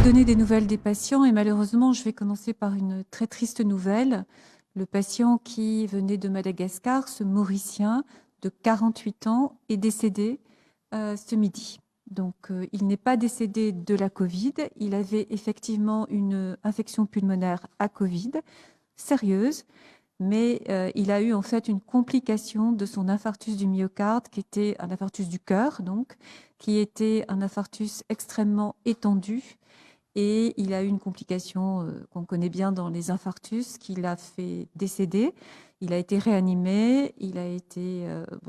donner des nouvelles des patients et malheureusement, je vais commencer par une très triste nouvelle. Le patient qui venait de Madagascar, ce Mauricien de 48 ans, est décédé ce midi. Donc, il n'est pas décédé de la Covid. Il avait effectivement une infection pulmonaire à Covid, sérieuse, mais il a eu en fait une complication de son infarctus du myocarde, qui était un infarctus du cœur, donc, qui était un infarctus extrêmement étendu. Et il a eu une complication qu'on connaît bien dans les infarctus qui l'a fait décéder. Il a été réanimé, il a été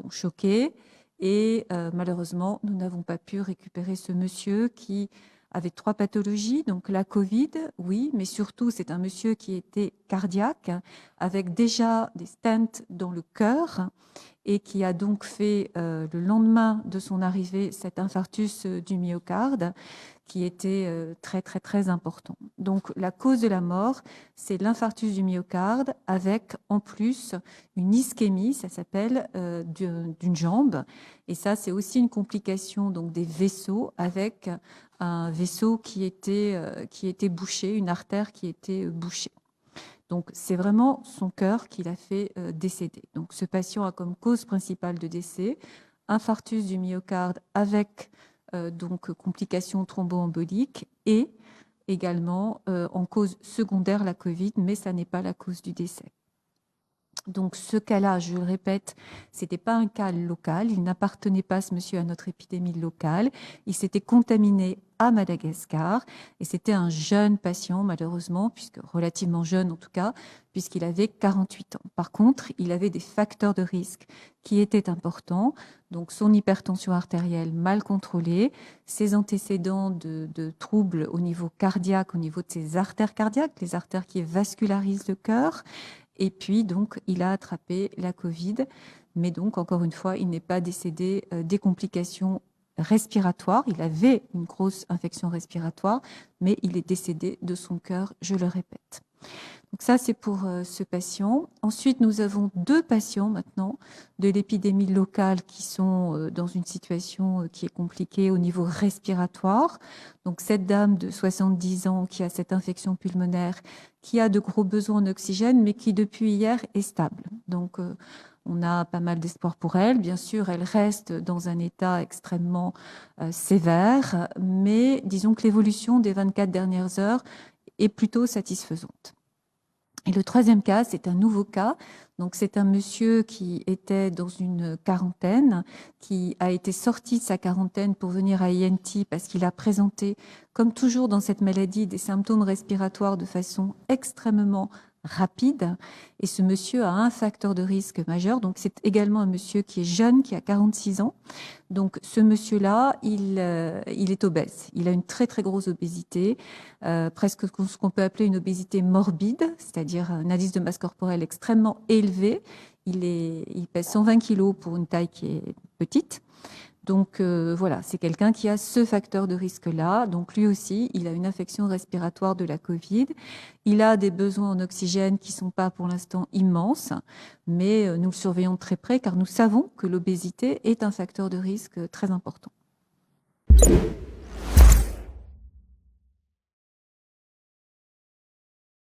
choqué et malheureusement, nous n'avons pas pu récupérer ce monsieur qui avait 3 pathologies, donc la Covid, oui, mais surtout c'est un monsieur qui était cardiaque avec déjà des stents dans le cœur et qui a donc fait le lendemain de son arrivée cet infarctus du myocarde qui était très, très, très important. Donc, la cause de la mort, c'est l'infarctus du myocarde avec, en plus, une ischémie, ça s'appelle, d'une jambe. Et ça, c'est aussi une complication donc, des vaisseaux avec un vaisseau qui était bouché, une artère qui était bouchée. Donc, c'est vraiment son cœur qui l'a fait décéder. Donc, ce patient a comme cause principale de décès infarctus du myocarde avec donc complications thromboemboliques et également en cause secondaire la Covid, mais ça n'est pas la cause du décès. Donc ce cas-là, je le répète, c'était pas un cas local, il n'appartenait pas ce monsieur à notre épidémie locale, il s'était contaminé à Madagascar et c'était un jeune patient malheureusement, puisque relativement jeune en tout cas, puisqu'il avait 48 ans. Par contre, il avait des facteurs de risque qui étaient importants, donc son hypertension artérielle mal contrôlée, ses antécédents de troubles au niveau cardiaque, au niveau de ses artères cardiaques, les artères qui vascularisent le cœur. Et puis, donc, il a attrapé la Covid. Mais donc, encore une fois, il n'est pas décédé des complications respiratoires. Il avait une grosse infection respiratoire, mais il est décédé de son cœur, je le répète. Donc ça, c'est pour ce patient. Ensuite, nous avons 2 patients maintenant de l'épidémie locale qui sont dans une situation qui est compliquée au niveau respiratoire. Donc cette dame de 70 ans qui a cette infection pulmonaire, qui a de gros besoins en oxygène, mais qui depuis hier est stable. Donc on a pas mal d'espoir pour elle. Bien sûr, elle reste dans un état extrêmement sévère, mais disons que l'évolution des 24 dernières heures est plutôt satisfaisante. Et le 3e cas, c'est un nouveau cas. Donc, c'est un monsieur qui était dans une quarantaine, qui a été sorti de sa quarantaine pour venir à INT parce qu'il a présenté, comme toujours dans cette maladie, des symptômes respiratoires de façon extrêmement rapide. Et ce monsieur a un facteur de risque majeur. Donc, c'est également un monsieur qui est jeune, qui a 46 ans. Donc, ce monsieur-là, il est obèse. Il a une très, très grosse obésité, presque ce qu'on peut appeler une obésité morbide, c'est-à-dire un indice de masse corporelle extrêmement élevé. Il pèse 120 kilos pour une taille qui est petite. Donc voilà, c'est quelqu'un qui a ce facteur de risque-là. Donc lui aussi, il a une infection respiratoire de la Covid. Il a des besoins en oxygène qui ne sont pas pour l'instant immenses, mais nous le surveillons de très près car nous savons que l'obésité est un facteur de risque très important.